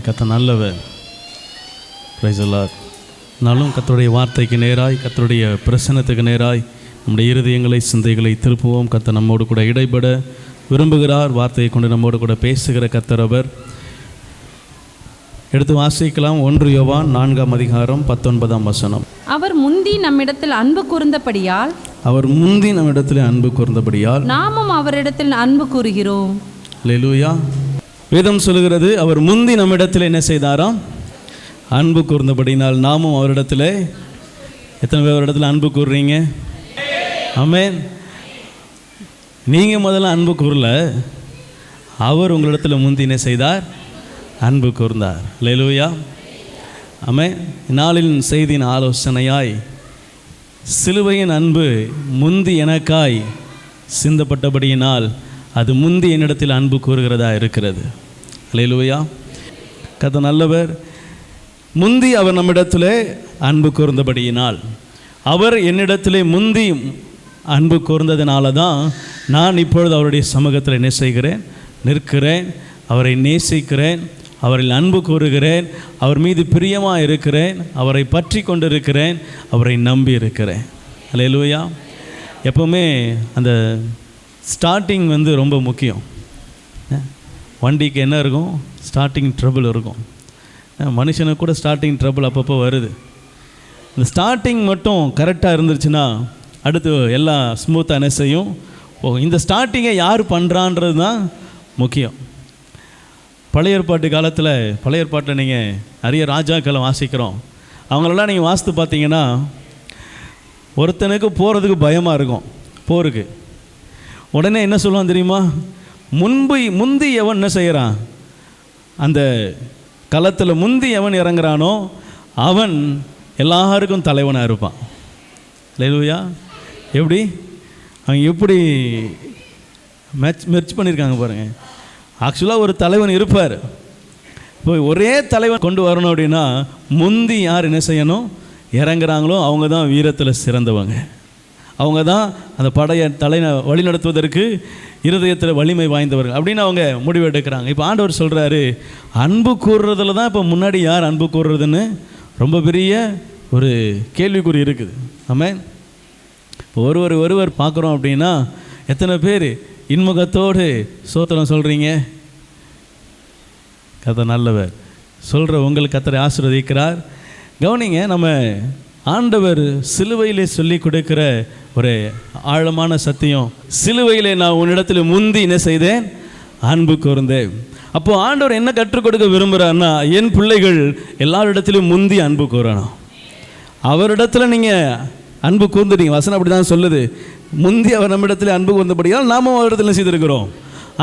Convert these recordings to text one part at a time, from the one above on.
கர்த்தர் நல்லவர். Praise the Lord. நாளும் கர்த்தருடைய வார்த்தைக்கு நேராய், கர்த்தருடைய பிரசன்னத்துக்கு நேராய் நம்முடைய இருதயங்களை சிந்தைகளை திருப்புவோம். கர்த்தர் நம்மோடு கூட இடைபட விரும்புகிறார். வார்த்தையை கொண்டு நம்மோடு கூட பேசுகிற கர்த்தர் அவர். எடுத்து வாசிக்கலாம். 1 யோவான் 4ஆம் அதிகாரம் 19ஆம் வசனம். அவர் முந்தி நம்மிடத்தில் அன்பு கூர்ந்தபடியால் நாமும் அவரிடத்தில் அன்பு கூறுகிறோம். அல்லேலூயா. வேதம் சொல்லுகிறது, அவர் முந்தி நம்மிடத்தில் என்ன செய்தாராம்? அன்பு கூர்ந்தபடினால் நாமும் அவரிடத்தில். எத்தனை பேர் அவரிடத்தில் அன்பு கூறுறீங்க? ஆமென். நீங்கள் முதல்ல அன்பு கூறல, அவர் உங்களிடத்தில் முந்தி என்ன செய்தார்? அன்பு கூர்ந்தார். அல்லேலூயா. ஆமென். நாளின் செய்தியின் ஆலோசனையாய், சிலுவையின் அன்பு முந்தி எனக்காய் சிந்தப்பட்டபடியினால் அது முந்தி என்னிடத்தில் அன்பு கூறுகிறதா இருக்கிறது. அல்லேலூயா. கர்த்தர் நல்லவர். முந்தி அவர் நம்மிடத்தில் அன்பு கூர்ந்தபடியினால், அவர் என்னிடத்திலே முந்தி அன்பு கூர்ந்ததினால தான் நான் இப்பொழுது அவருடைய சமூகத்தில் என்ன செய்கிறேன்? நிற்கிறேன். அவரை நேசிக்கிறேன், அவரில் அன்பு கூறுகிறேன், அவர் மீது பிரியமாக இருக்கிறேன், அவரை பற்றி கொண்டிருக்கிறேன், அவரை நம்பி இருக்கிறேன். அல்லேலூயா. எப்போவுமே அந்த ஸ்டார்டிங் ரொம்ப முக்கியம். வண்டிக்கு என்ன இருக்கும்? ஸ்டார்டிங் ட்ரபிள் இருக்கும். மனுஷனுக்கு கூட ஸ்டார்டிங் ட்ரபிள் அப்பப்போ வருது. இந்த ஸ்டார்டிங் மட்டும் கரெக்டாக இருந்துருச்சுன்னா அடுத்து எல்லாம் ஸ்மூத்தாக என்ன செய்யும்? இந்த ஸ்டார்டிங்கை யார் பண்ணுறான்றது தான் முக்கியம். பழைய ஏற்பாட்டு காலத்தில், பழைய ஏற்பாட்டில் நீங்கள் நிறைய ராஜாக்களை வாசிக்கிறோம். அவங்களெல்லாம் நீங்கள் வாசித்து பார்த்தீங்கன்னா, ஒருத்தனுக்கு போகிறதுக்கு பயமாக இருக்கும். போருக்கு உடனே என்ன சொல்லுவான் தெரியுமா? முந்தி எவன் என்ன செய்கிறான்? அந்த களத்தில் முந்தி எவன் இறங்குறானோ அவன் எல்லாருக்கும் தலைவனாக இருப்பான். அல்லேலூயா. எப்படி அவங்க எப்படி மெர்ச் பண்ணியிருக்காங்க பாருங்கள். ஆக்சுவலாக ஒரு தலைவன் இருப்பார். இப்போ ஒரே தலைவன் கொண்டு வரணும் அப்படின்னா முந்தி யார் என்ன செய்யணும்? இறங்குறாங்களோ அவங்க தான் வீரத்தில் சிறந்தவங்க. அவங்க தான் அந்த படையை வழி நடத்துவதற்கு இருதயத்தில் வலிமை வாய்ந்தவர்கள் அப்படின்னு அவங்க முடிவு எடுக்கிறாங்க. இப்போ ஆண்டவர் சொல்கிறாரு, அன்பு கூறுறதுல தான் இப்போ முன்னாடி யார் அன்பு கூறுறதுன்னு ரொம்ப பெரிய ஒரு கேள்விக்குறி இருக்குது. ஆமென். இப்போ ஒருவர் பார்க்குறோம் அப்படின்னா எத்தனை பேர் இன்முகத்தோடு சோத்திரம் சொல்கிறீங்க? கர்த்தர் நல்லவர். சொல்கிற உங்களுக்கு கர்த்தரை ஆசீர்வதிக்கிறார். கவனிங்க, நம்ம ஆண்டவர் சிலுவையிலே சொல்லி கொடுக்கிற ஒரு ஆழமான சத்தியம். சிலுவையிலே நான் உன்னிடத்தில் முந்தி என்ன செய்தேன்? அன்பு கூர்ந்தேன். அப்போது ஆண்டவர் என்ன கற்றுக் கொடுக்க விரும்புகிறார்னா, என் பிள்ளைகள் எல்லாரிடத்திலும் முந்தி அன்பு கூறணும். அவரிடத்தில் நீங்கள் அன்பு கூர்ந்துட்டீங்க. வசனம் அப்படி தான் சொல்லுது. முந்தி அவர் நம்மிடத்தில் அன்பு கூர்ந்தபடியால் நாமும் அவரிடத்தில் செய்திருக்கிறோம்,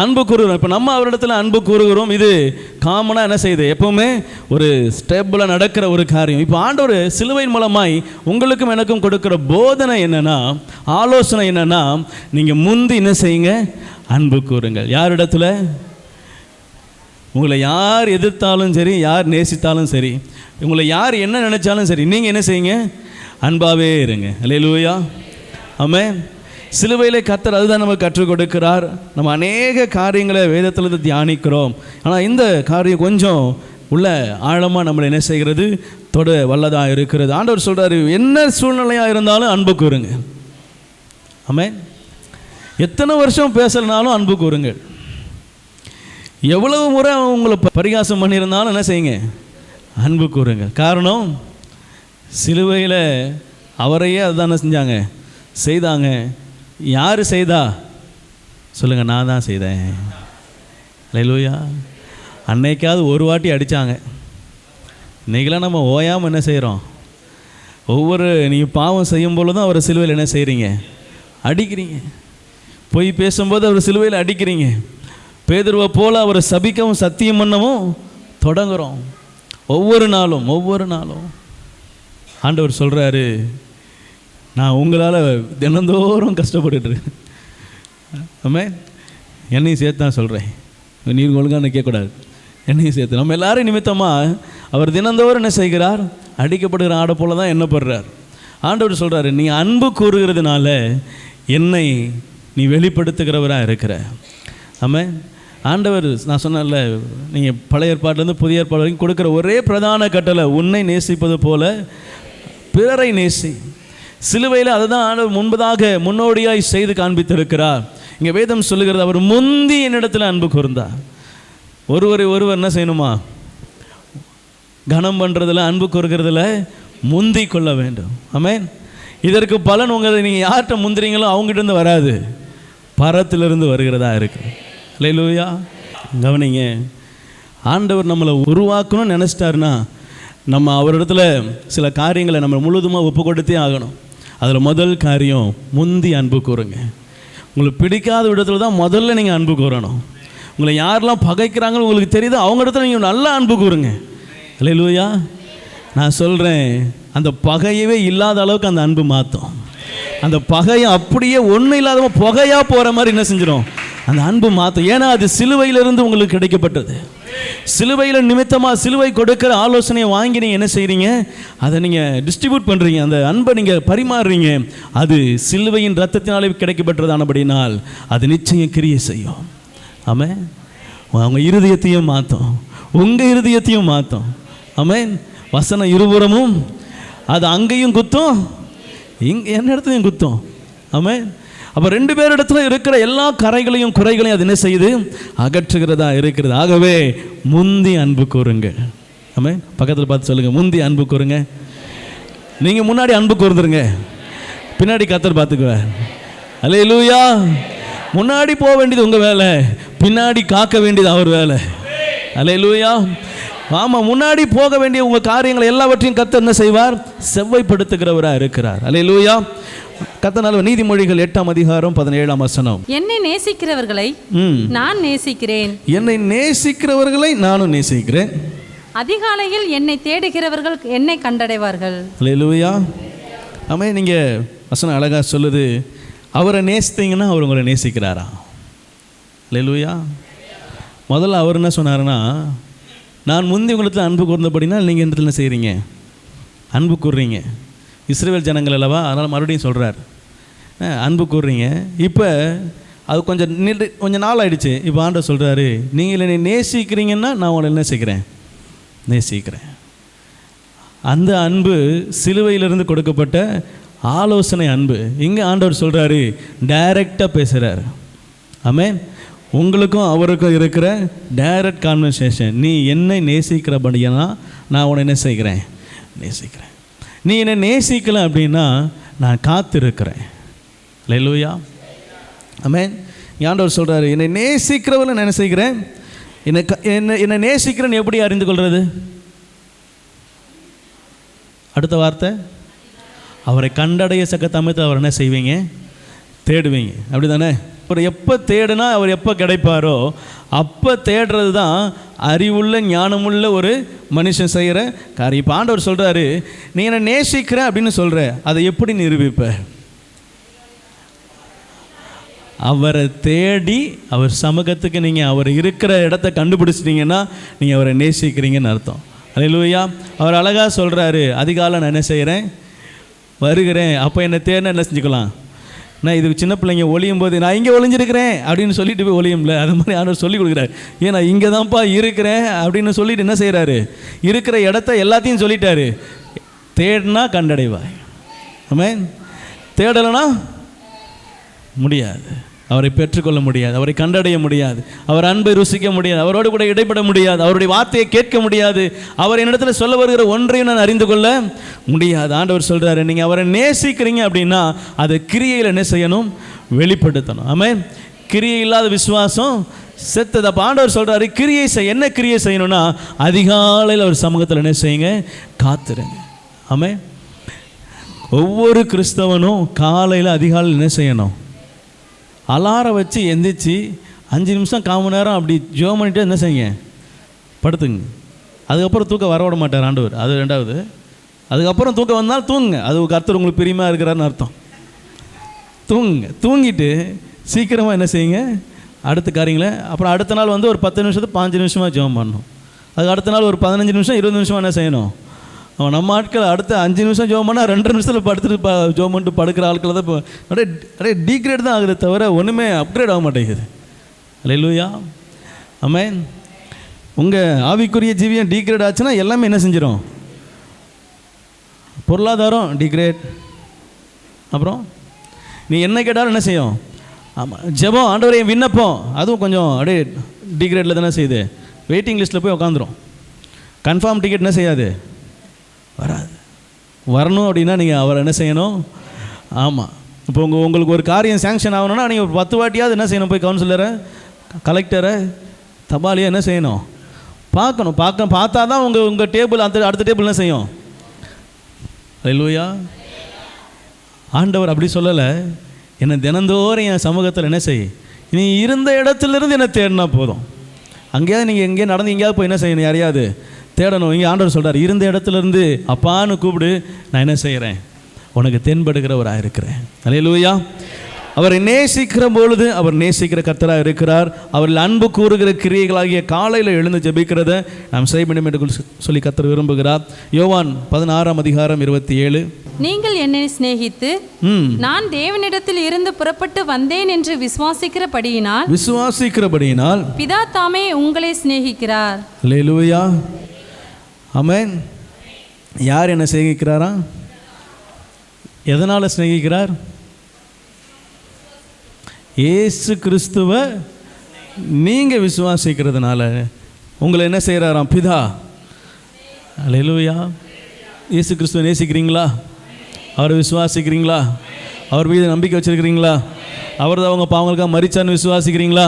அன்பு கூறுகிறோம். இப்போ நம்ம அவரிடத்தில் அன்பு கூறுகிறோம். இது காமனாக என்ன செய்யுது? எப்போவுமே ஒரு ஸ்டேபிளாக நடக்கிற ஒரு காரியம். இப்போ ஆண்டவர் சிலுவையின் மூலமாய் உங்களுக்கும் எனக்கும் கொடுக்குற போதனை என்னென்னா, ஆலோசனை என்னென்னா, நீங்கள் முந்தி என்ன செய்யுங்க? அன்பு கூறுங்கள். யாரிடத்தில்? உங்களை யார் எதிர்த்தாலும் சரி, யார் நேசித்தாலும் சரி, உங்களை யார் என்ன நினைச்சாலும் சரி, நீங்கள் என்ன செய்யுங்க? அன்பாகவே இருங்க. அல்லேலூயா. ஆமென். சிலுவையிலே கர்த்தர் அதுதான் நமக்கு கற்றுக் கொடுக்கிறார். நம்ம அநேக காரியங்களை வேதத்தில் தியானிக்கிறோம். ஆனால் இந்த காரியம் கொஞ்சம் உள்ள ஆழமாக நம்மளை என்ன செய்கிறது? தொட வல்லதாக இருக்கிறது. ஆண்டவர் சொல்கிறாரு, என்ன சூழ்நிலையாக இருந்தாலும் அன்பு கூறுங்க. ஆமென். எத்தனை வருஷம் பேசலனாலும் அன்பு கூறுங்கள். எவ்வளவு முறை உங்களை பரிகாசம் பண்ணியிருந்தாலும் என்ன செய்யுங்க? அன்பு கூறுங்க. காரணம், சிலுவையில் அவரையே அதுதானே செய்தாங்க. யார் செய்தா? சொல்லுங்கள். நான் தான் செய்தேன். அல்லேலூயா. அன்னைக்காவது ஒரு வாட்டி அடித்தாங்க. இன்றைக்கெல்லாம் நம்ம ஓயாமல் என்ன செய்கிறோம்? நீங்கள் பாவம் செய்யும் போது தான் அவரை சிலுவையில் என்ன செய்கிறீங்க? அடிக்கிறீங்க. பொய் பேசும்போது அவர் சிலுவையில் அடிக்கிறீங்க. பேதுருவை போல் அவரை சபிக்கவும் சத்தியம் பண்ணவும் தொடங்குகிறோம். ஒவ்வொரு நாளும் ஆண்டவர் சொல்கிறாரு, நான் உங்களால் தினந்தோறும் கஷ்டப்பட்டுருக்கேன். ஆமாம். என்னையும் சேர்த்து தான் சொல்கிறேன். நீர் ஒழுங்காக கேட்கக்கூடாது. என்னையும் சேர்த்து நம்ம எல்லாரும் நிமித்தமாக அவர் தினந்தோறும் என்ன செய்கிறார்? அடிக்கப்படுகிற ஆடை போல தான் எண்ணப்படுறார். ஆண்டவர் சொல்கிறாரு, நீ அன்பு கூறுகிறதுனால என்னை நீ வெளிப்படுத்துகிறவராக இருக்கிற. ஆமாம். ஆண்டவர் நான் சொன்னேன்ல, நீங்கள் பழைய ஏற்பாட்டிலேருந்து புதிய ஏற்பாடு வரைக்கும் கொடுக்குற ஒரே பிரதான கட்டளை உன்னை நேசிப்பது போல பிறரை நேசி. சிலுவையில் அதை தான் ஆண்டவர் முன்னோடியாய் செய்து காண்பித்திருக்கிறார். இங்கே வேதம் சொல்லுகிறது, அவர் முந்தி என்னிடத்தில் அன்பு கூர்ந்தார். ஒருவர் என்ன செய்யணுமா? கனம் பண்ணுறதில், அன்பு கூறுகிறதுல முந்தி கொள்ள வேண்டும். ஆமென். இதற்கு பலன் உங்களை நீங்கள் யார்கிட்ட முந்திரீங்களோ அவங்ககிட்ட வராது, பரத்திலிருந்து வருகிறதா இருக்கு. அல்லேலூயா. கவனிங்க, ஆண்டவர் நம்மளை உருவாக்கணும்னு நினச்சிட்டாருன்னா நம்ம அவரிடத்துல சில காரியங்களை நம்ம முழுதுமாக ஒப்பு கொடுத்தே ஆகணும். அதில் முதல் காரியம், முந்தி அன்பு கூறுங்க. உங்களுக்கு பிடிக்காத இடத்துல தான் முதல்ல நீங்கள் அன்பு கூறணும். உங்களை யாரெல்லாம் பகைக்கிறாங்கன்னு உங்களுக்கு தெரியுது, அவங்க இடத்துல நீங்கள் நல்லா அன்பு கூறுங்க. அல்லேலூயா. நான் சொல்கிறேன், அந்த பகையவே இல்லாத அளவுக்கு அந்த அன்பு மாற்றும். அந்த பகையை அப்படியே ஒன்றும் இல்லாத புகையாக போகிற மாதிரி என்ன செஞ்சிடும், அந்த அன்பு மாற்றும். ஏன்னா அது சிலுவையிலிருந்து உங்களுக்கு கிடைக்கப்பட்டது. சிலுவையில் நிமித்தமாக சிலுவை கொடுக்குற ஆலோசனையை வாங்கி நீங்கள் என்ன செய்கிறீங்க, அதை நீங்கள் டிஸ்ட்ரிபியூட் பண்ணுறீங்க, அந்த அன்பை நீங்கள் பரிமாறுறீங்க. அது சிலுவையின் ரத்தத்தினாலே கிடைக்கப்பட்டதானபடினால் அது நிச்சயம் கிரியை செய்யும். ஆமென். அவங்க இருதயத்தையும் மாற்றும், உங்கள் இருதயத்தையும் மாற்றும். ஆமென். வசனம் இருபுறமும் அது அங்கேயும் குத்தும், என்ன இடத்துலையும் குத்தும். ஆமென். அப்போ ரெண்டு பேரிடத்துல இருக்கிற எல்லா கரைகளையும் குறைகளையும் அது என்ன செய்யுது, அகற்றுகிறதா இருக்கிறது. ஆகவே முந்தி அன்பு கூறுங்கள். ஆமென். பக்கத்தில் பார்த்து சொல்லுங்கள், முந்தி அன்பு கூறுங்க. நீங்கள் முன்னாடி அன்பு கூர்ந்துருங்க, பின்னாடி கர்த்தர் பார்த்துக்குவார். அல்லேலூயா. முன்னாடி போக வேண்டியது உங்கள் வேலை, பின்னாடி காக்க வேண்டியது அவர் வேலை. அல்லேலூயா. ஆமாம், முன்னாடி போக வேண்டிய உங்கள் காரியங்களை எல்லாவற்றையும் கர்த்தர் என்ன செய்வார், செவ்வாய்ப்படுத்துகிறவராக இருக்கிறார். அல்லேலூயா. கர்த்தர் நீதிமொழிகள் 8ஆம் அதிகாரம் 17ஆம் வசனம், என்னை நேசிக்கிறவர்களை நான் நேசிக்கிறேன், என்னை நேசிக்கிறவர்களை நானும் நேசிக்கிறேன், அதிகாலையில் என்னை தேடுகிறவர்கள் என்னை கண்டடைவார்கள். அல்லேலூயா. ஆமாம், நீங்கள் வசனம் அழகாக சொல்லுது, அவரை நேசித்தீங்கன்னா அவர் உங்களை நேசிக்கிறாரா. அல்லேலூயா. முதல்ல அவர் என்ன சொன்னாருன்னா, நான் முந்தி உங்களுக்கு அன்பு கூர்ந்தபடினா நீங்கள் இந்த இடத்துல செய்கிறீங்க, அன்பு கூறுறீங்க. இஸ்ரவேல் ஜனங்கள் அல்லவா, அதனால் மறுபடியும் சொல்கிறார், அன்பு கூறுறீங்க. இப்போ அது கொஞ்சம் நாள் ஆகிடுச்சு. இப்போ ஆண்டவர் சொல்கிறாரு, நீங்கள் என்னை நேசிக்கிறீங்கன்னா நான் உங்களை என்ன செய்கிறேன், நேசிக்கிறேன். அந்த அன்பு சிலுவையிலிருந்து கொடுக்கப்பட்ட ஆலோசனை அன்பு. இங்கே ஆண்டவர் சொல்கிறாரு, டைரெக்டாக பேசுகிறார். ஆமென். உங்களுக்கும் அவருக்கும் இருக்கிற டைரக்ட் கான்வர்சேஷன். நீ என்னை நேசிக்கிறபடியா நான் உன்னை என்ன செய்கிறேன், நேசிக்கிறேன். நீ என்னை நேசிக்கலை அப்படின்னா நான் காத்திருக்கிறேன். அல்லேலூயா. ஆமென். ஆண்டவர் சொல்கிறாரு, என்னை நேசிக்கிறவரை நான் என்ன செய்கிறேன், என்னை நேசிக்கிறேன்னு எப்படி அறிந்து கொள்வது? அடுத்த வார்த்தை, அவரை கண்டடைய சக்க தமிழ் அவர் என்ன செய்வீங்க, தேடுவீங்க. அப்படி தானே? அவர் எப்போ தேடுனா அவர் எப்போ கிடைப்பாரோ அப்போ தேடுறது தான் அறிவுள்ள ஞானமுள்ள ஒரு மனுஷன் செய்கிற காரியம். இப்போ ஆண்டவர் சொல்கிறாரு, நீ என்னை நேசிக்கிற அப்படின்னு சொல்கிற, அதை எப்படி நிரூபிப்ப? அவரை தேடி அவர் சமூகத்துக்கு நீங்கள் அவர் இருக்கிற இடத்த கண்டுபிடிச்சிட்டிங்கன்னா நீங்கள் அவரை நேசிக்கிறீங்கன்னு அர்த்தம். அல்லேலூயா. அவர் அழகாக சொல்கிறாரு, அதிகாலை நான் என்ன செய்கிறேன், வருகிறேன். அப்போ என்னை தேடினா என்ன செஞ்சுக்கலாம், நான் இதுக்கு சின்ன பிள்ளைங்க ஒளியும் போது நான் இங்கே ஒளிஞ்சிருக்கிறேன் அப்படின்னு சொல்லிட்டு போய் ஒளியும்ல, அது மாதிரி ஆண்டவர் சொல்லி கொடுக்குறாரு. ஏன்னா இங்கே தான்ப்பா இருக்கிறேன் அப்படின்னு சொல்லிட்டு என்ன செய்கிறாரு, இருக்கிற இடத்த எல்லாத்தையும் சொல்லிட்டாரு. தேடினா கண்டடைவாய். ஆமென். தேடலைன்னா முடியாது, அவரை பெற்றுக்கொள்ள முடியாது, அவரை கண்டடைய முடியாது, அவர் அன்பை ருசிக்க முடியாது, அவரோடு கூட இடைப்பட முடியாது, அவருடைய வார்த்தையை கேட்க முடியாது, அவர் என்னிடத்தில் சொல்ல வருகிற ஒன்றையும் நான் அறிந்து கொள்ள முடியாது. ஆண்டவர் சொல்கிறாரு, நீங்கள் அவரை நேசிக்கிறீங்க அப்படின்னா அதை கிரியையில் என்ன செய்யணும், வெளிப்படுத்தணும். ஆமென். கிரியை இல்லாத விசுவாசம் செத்தது. அப்போ ஆண்டவர் சொல்கிறாரு, கிரியை என்ன கிரியை செய்யணும்னா அதிகாலையில் அவர் சமூகத்தில் என்ன செய்யுங்க, காத்துருங்க. ஆமென். ஒவ்வொரு கிறிஸ்தவனும் காலையில் அதிகாலையில் என்ன செய்யணும், அலாரம் வச்சு எந்திரிச்சு 5 நிமிஷம் 1/4 மணி நேரம் அப்படி ஜெபம் பண்ணிட்டு என்ன செய்யுங்க, படுத்துங்க. அதுக்கப்புறம் தூக்கம் வர விட மாட்டார் ஆண்டவர், அது ரெண்டாவது. அதுக்கப்புறம் தூக்கம் வந்தால் தூங்குங்க, அது கர்த்தர் உங்களுக்கு பிரியமாக இருக்கிறாருன்னு அர்த்தம். தூங்குங்க. தூங்கிட்டு சீக்கிரமாக என்ன செய்யுங்க, அடுத்த காரியங்களை. அப்புறம் அடுத்த நாள் வந்து ஒரு 10 நிமிஷத்துக்கு 15 நிமிஷமாக ஜெபம் பண்ணணும். அதுக்கு அடுத்த நாள் ஒரு 15 நிமிஷம் 20 நிமிஷமாக என்ன செய்யணும். அவன் நம்ம ஆட்கள் அடுத்த 5 நிமிஷம் ஜெபம் பண்ணால் 2 நிமிஷத்தில் படுத்துட்டு ஜெபம் பண்ணிட்டு படுக்கிற ஆட்களை தான் இப்போ அப்படியே டீக்ரேட் தான் ஆகுது தவிர ஒன்றுமே அப்கிரேட் ஆக மாட்டேங்குது. அல்லேலூயா. ஆமென். உங்கள் ஆவிக்குரிய ஜீவியம் டீக்ரேட் ஆச்சுன்னா எல்லாமே என்ன செஞ்சிடும்? பொருளாதாரம் டீக்ரேட். அப்புறம் நீ என்ன கேட்டாலும் என்ன செய்யும்? ஆமாம், ஜெபம், ஆண்டவரே விண்ணப்பம், அதுவும் கொஞ்சம் அப்படியே டீக்ரேட்டில் தானே செய்யுது. வெயிட்டிங் லிஸ்ட்டில் போய் உட்காந்துரும். கன்ஃபார்ம் டிக்கெட் என்ன செய்யாது, வராது. வரணும் அப்படின்னா நீங்கள் அவரை என்ன செய்யணும்? ஆமாம், இப்போ உங்களுக்கு ஒரு காரியம் சேங்ஷன் ஆகணும்னா நீங்கள் ஒரு 10 வாட்டியாவது என்ன செய்யணும்? போய் கவுன்சிலரை, கலெக்டரை, தபாலியை என்ன செய்யணும்? பார்க்கணும். பார்த்தா தான் உங்கள் டேபிள் அடுத்த டேபிள் என்ன செய்யும்? அல்லேலூயா. ஆண்டவர் அப்படி சொல்லலை. என்னை தினந்தோறும் என் சமூகத்தில் என்ன செய், நீ இருந்த இடத்துலேருந்து என்ன தேடினா போதும். அங்கேயாவது நீங்கள் எங்கேயா நடந்து எங்கேயாவது போய் என்ன செய்யணும்? யாரையாவது தேடணும். இங்கே ஆண்டவர் சொல்கிறார், இருந்த இடத்துலேருந்து அப்பான்னு கூப்பிடு, நான் என்ன செய்கிறேன்? உனக்கு தென்படுகிறவராக இருக்கிறேன். அல்லேலூயா. அவரை நேசிக்கிற பொழுது அவர் நேசிக்கிற கர்த்தராக இருக்கிறார். அவரில் அன்பு கூறுகிற கிரியைகளாகிய காலையில் எழுந்து ஜெபிக்கிறத நாம் செய்ய வேண்டும் என்று சொல்லி கர்த்தர் விரும்புகிறார். யோவான் 16:27, நீங்கள் என்னை சிநேகித்து நான் தேவனிடத்தில் இருந்து புறப்பட்டு வந்தேன் என்று விசுவாசிக்கிறபடியினால் பிதா தாமே உங்களை சிநேகிக்கிறார். அல்லேலூயா. ஆமென். யார் என்ன சிநேகிக்கிறாரா? எதனால் சிநேகிக்கிறார்? இயேசு கிறிஸ்துவை நீங்கள் விசுவாசிக்கிறதுனால உங்களை என்ன செய்கிறாராம்? பிதா. அல்லேலூயா. இயேசு கிறிஸ்துவை நேசிக்கிறீங்களா? அவரை விசுவாசிக்கிறீங்களா? அவர் மீது நம்பிக்கை வச்சுருக்கிறீங்களா? அவர் தான் அவங்க பாவங்களுக்காக மரிச்சான்னு விசுவாசிக்கிறீங்களா?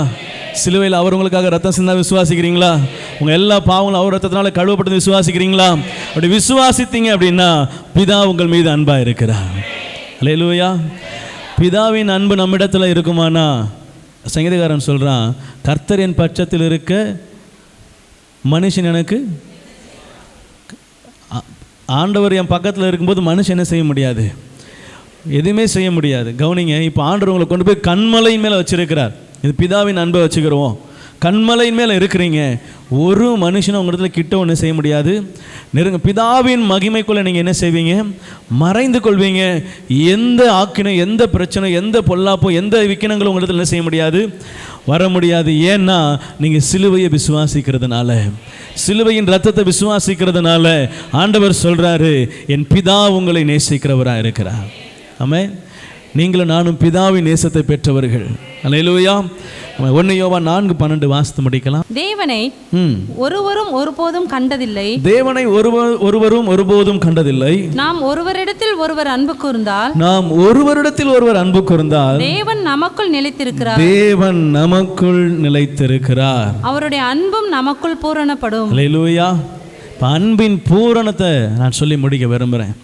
சிலுவையில் அவர் உங்களுக்காக ரத்தம் சிந்தா விசுவாசிக்கிறீங்களா? உங்கள் எல்லா பாவங்களும் அவர் ரத்தத்தினால கழுவப்பட்டது விசுவாசிக்கிறீங்களா? அப்படி விசுவாசித்தீங்க அப்படின்னா பிதா உங்கள் மீது அன்பாக இருக்கிறார். அல்லேலூயா. பிதாவின் அன்பு நம்மிடத்தில் இருக்குமானா, சங்கீதக்காரன் சொல்கிறான், கர்த்தர் என் பட்சத்தில் இருக்க மனுஷன் எனக்கு, ஆண்டவர் என் பக்கத்தில் இருக்கும்போது மனுஷன் என்ன செய்ய முடியாது? எதுவுமே செய்ய முடியாது. கவனிங்க, இப்போ ஆண்டவர் உங்களை கொண்டு போய் கண்மலையின் மேலே வச்சுருக்கிறார். இது பிதாவின் அன்பை வச்சுக்கிறோம். கண்மலையின் மேலே இருக்கிறீங்க. ஒரு மனுஷனை உங்கள் இடத்துல கிட்ட ஒன்று செய்ய முடியாது. நெருங்க பிதாவின் மகிமைக்குள்ளே நீங்கள் என்ன செய்வீங்க? மறைந்து கொள்வீங்க. எந்த ஆக்கினை, எந்த பிரச்சனை, எந்த பொல்லாப்போ, எந்த விக்கினங்களும் உங்கள் இடத்துல என்ன செய்ய முடியாது? வர முடியாது. ஏன்னா நீங்கள் சிலுவையை விசுவாசிக்கிறதுனால, சிலுவையின் ரத்தத்தை விசுவாசிக்கிறதுனால ஆண்டவர் சொல்கிறாரு, என் பிதா உங்களை நேசிக்கிறவராக இருக்கிறார். ஆமென். நீங்களும் நானும் பிதாவின் நேசத்தை பெற்றவர்கள். அல்லேலூயா. 1 யோவான் 4:12 வாசித்து முடிக்கலாம். தேவனை ஒருவரும் ஒருபோதும் கண்டதில்லை. தேவனை ஒருவரும் ஒருபோதும் கண்டதில்லை. நாம் ஒருவரிடத்தில் ஒருவர் அன்பு கூர்ந்தால், தேவன் நமக்குள் நிலைத்திருக்கிறார். தேவன் நமக்குள் நிலைத்திருக்கிறார். அவருடைய அன்பும் நமக்குள் பூரணப்படும். அல்லேலூயா. அன்பின் பூரணத்தை நான் சொல்லி முடிக்க விரும்புகிறேன்.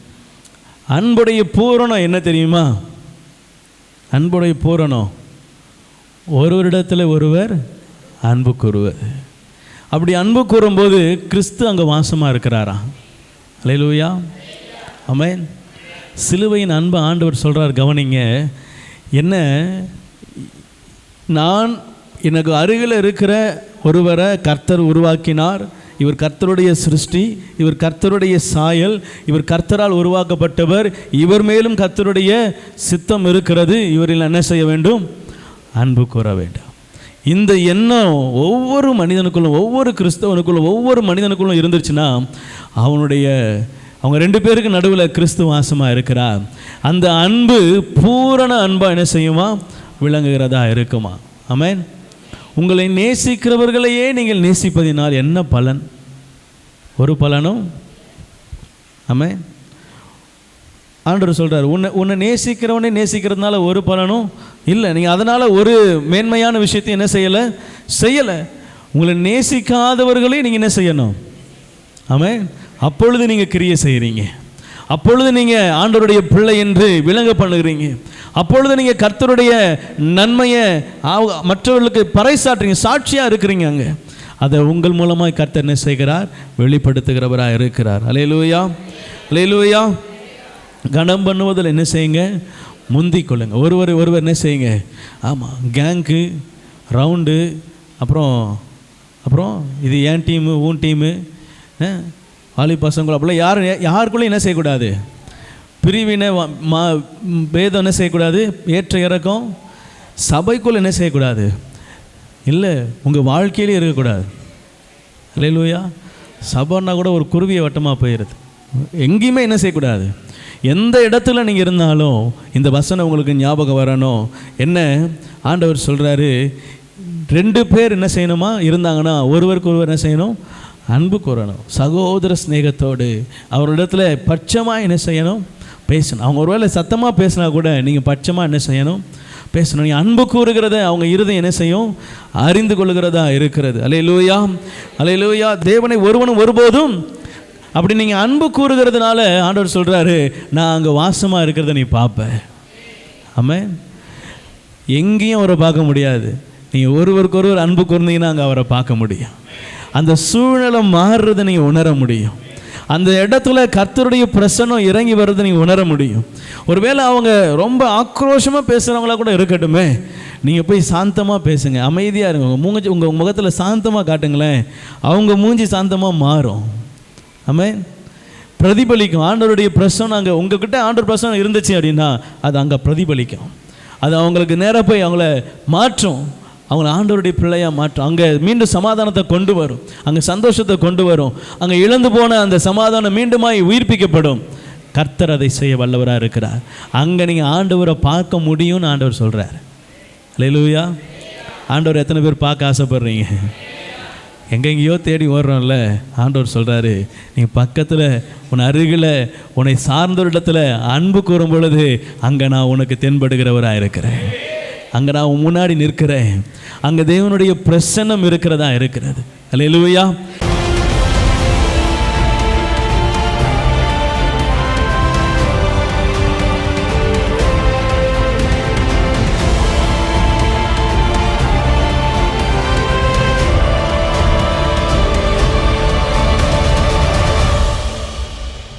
அன்புடைய பூரணம் என்ன தெரியுமா? அன்புடைய பூரணம் ஒருவரிடத்தில் ஒருவர் அன்பு கூறுவர். அப்படி அன்பு கூறும்போது கிறிஸ்து அங்கே வாசமாக இருக்கிறாராம். அல்லேலூயா. ஆமென். சிலுவையின் அன்பு ஆண்டவர் சொல்கிறார். கவனிங்க, என்ன, நான் எனக்கு அருகில் இருக்கிற ஒருவரை கர்த்தர் உருவாக்கினார். இவர் கர்த்தருடைய சிருஷ்டி, இவர் கர்த்தருடைய சாயல், இவர் கர்த்தரால் உருவாக்கப்பட்டவர், இவர் மேலும் கர்த்தருடைய சித்தம் இருக்கிறது. இவரில் என்ன செய்ய வேண்டும்? அன்பு கூற வேண்டும். இந்த எண்ணம் ஒவ்வொரு மனிதனுக்குள்ளும், ஒவ்வொரு கிறிஸ்தவனுக்குள்ளும், ஒவ்வொரு மனிதனுக்குள்ளும் இருந்துச்சுன்னா அவங்க 2 பேருக்கு நடுவில் கிறிஸ்து வாசமாக இருக்கிறார். அந்த அன்பு பூரண அன்பாக என்ன செய்யுமா? விளங்குகிறதா இருக்குமா? ஆமென். உங்களை நேசிக்கிறவர்களையே நீங்கள் நேசிப்பதினால் என்ன பலன்? ஒரு பலனும். ஆமென். ஆண்டவர் சொல்கிறார், உன்னை நேசிக்கிறவனே நேசிக்கிறதுனால ஒரு பலனும் இல்லை. நீங்கள் அதனால் ஒரு மேன்மையான விஷயத்தை என்ன செய்யலை. உங்களை நேசிக்காதவர்களே நீங்கள் என்ன செய்யணும்? ஆமென். அப்பொழுது நீங்கள் கிரியை செய்கிறீங்க. அப்பொழுது நீங்கள் ஆண்டவருடைய பிள்ளை என்று விளங்க பண்ணுகிறீங்க. அப்பொழுது நீங்கள் கர்த்தருடைய நன்மையை மற்றவர்களுக்கு பறைசாற்றுறீங்க, சாட்சியாக இருக்கிறீங்க. அங்கே அதை உங்கள் மூலமாக கர்த்தர் என்ன செய்கிறார்? வெளிப்படுத்துகிறவராக இருக்கிறார். அல்லேலூயா. அல்லேலூயா. கனம் பண்ணுவதில் என்ன செய்யுங்க? முந்திக் கொள்ளுங்க. ஒருவர் என்ன செய்யுங்க? ஆமாம், கேங்கு, ரவுண்டு, அப்புறம் இது என் டீமு, உன் டீமு, வாலி பசங்களும் அப்படிலாம் யாருக்குள்ளேயும் என்ன செய்யக்கூடாது? பிரிவினை, பேதம் என்ன செய்யக்கூடாது? ஏற்ற இறக்கம் சபைக்குள் என்ன செய்யக்கூடாது? இல்லை, உங்கள் வாழ்க்கையிலே இருக்கக்கூடாது. அல்லேலூயா. சபைன்னா கூட ஒரு குருவியை வட்டமாக போயிடுது. எங்கேயுமே என்ன செய்யக்கூடாது. எந்த இடத்துல நீங்கள் இருந்தாலும் இந்த வசனம் உங்களுக்கு ஞாபகம் வரணும். என்ன ஆண்டவர் சொல்கிறாரு, 2 பேர் என்ன செய்யணுமா இருந்தாங்கன்னா ஒருவருக்கு ஒருவர் என்ன செய்யணும், அன்பு கூறணும். சகோதர ஸ்நேகத்தோடு அவரிடத்துல பட்சமாக என்ன செய்யணும், பேசணும். அவங்க ஒருவேளை சத்தமாக பேசினா கூட நீங்கள் பட்சமாக என்ன செய்யணும், பேசணும். நீங்கள் அன்பு கூறுகிறத அவங்க இருதயம் என்ன செய்யும், அறிந்து கொள்கிறதா இருக்கிறது. அல்லேலூயா, அல்லேலூயா. தேவனை ஒருவனும் ஒருபோதும் அப்படி நீங்கள் அன்பு கூறுகிறதுனால ஆண்டவர் சொல்கிறாரு, நான் அங்கே வாசமாக இருக்கிறத நீ பார்ப்ப. ஆமென். எங்கேயும் அவரை பார்க்க முடியாது. நீங்கள் ஒருவருக்கு ஒருவர் அன்பு கூர்ந்தீங்கன்னா அங்கே அவரை பார்க்க முடியும். அந்த சூழ்நிலை மாறுறதை நீங்கள் உணர முடியும். அந்த இடத்துல கர்த்தருடைய பிரசன்னம் இறங்கி வர்றதை நீங்கள் உணர முடியும். ஒருவேளை அவங்க ரொம்ப ஆக்ரோஷமாக பேசுகிறவங்களா கூட இருக்கட்டுமே, நீங்கள் போய் சாந்தமாக பேசுங்க, அமைதியாக இருங்க, உங்கள் முகத்தில் சாந்தமாக காட்டுங்களேன், அவங்க மூஞ்சி சாந்தமாக மாறும். ஆமென். பிரதிபலிக்கும். ஆண்டவருடைய பிரசன்னம் அங்கே உங்ககிட்ட ஆண்டவர் பிரசன்னம் இருந்துச்சு அப்படின்னா அது அங்கே பிரதிபலிக்கும். அது அவங்களுக்கு நேராக போய் அவங்கள மாற்றும், அவங்கள ஆண்டவருடைய பிள்ளையாக மாற்றும். அங்கே மீண்டும் சமாதானத்தை கொண்டு வரும், அங்கே சந்தோஷத்தை கொண்டு வரும். அங்கே இழந்து போன அந்த சமாதானம் மீண்டுமாய் உயிர்ப்பிக்கப்படும். கர்த்தர் அதை செய்ய வல்லவராக இருக்கிறார். அங்கே நீங்கள் ஆண்டவரை பார்க்க முடியும்னு ஆண்டவர் சொல்கிறார். அல்லேலூயா. ஆண்டவர் எத்தனை பேர் பார்க்க ஆசைப்படுறீங்க? எங்கெங்கேயோ தேடி ஓடுறோம்ல, ஆண்டவர் சொல்கிறாரு, நீங்கள் பக்கத்தில் உன் அருகில் உன்னை சார்ந்த இடத்துல அன்பு கூறும் பொழுது அங்கே நான் உனக்கு தென்படுகிறவராக இருக்கிறேன், அங்கே நான் உன் முன்னாடி நிற்கிறேன், அங்கே தேவனுடைய பிரசன்னம் இருக்கிறதா இருக்கிறது. அல்லேலூயா.